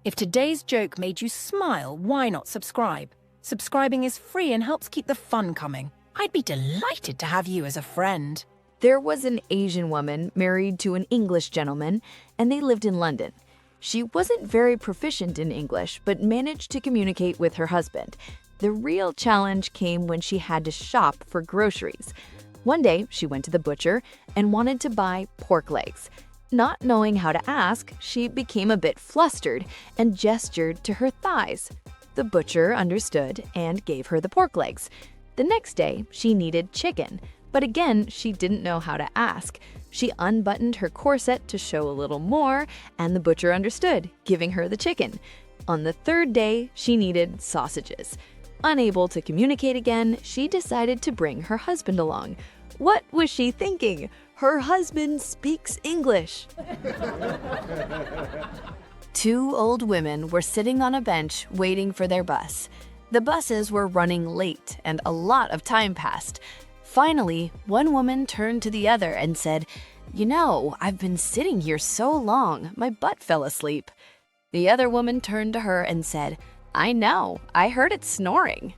If today's joke made you smile, why not subscribe? Subscribing is free and helps keep the fun coming. I'd be delighted to have you as a friend. There was an Asian woman married to an English gentleman, and they lived in London. She wasn't very proficient in English, but managed to communicate with her husband. The real challenge came when she had to shop for groceries. One day, she went to the butcher and wanted to buy pork legs. Not knowing how to ask, she became a bit flustered and gestured to her thighs. The butcher understood and gave her the pork legs. The next day, she needed chicken, but again, she didn't know how to ask. She unbuttoned her corset to show a little more, and the butcher understood, giving her the chicken. On the third day, she needed sausages. Unable to communicate again, she decided to bring her husband along. What was she thinking? Her husband speaks English. Two old women were sitting on a bench waiting for their bus. The buses were running late and a lot of time passed. Finally, one woman turned to the other and said, "You know, I've been sitting here so long, my butt fell asleep." The other woman turned to her and said, "I know, I heard it snoring."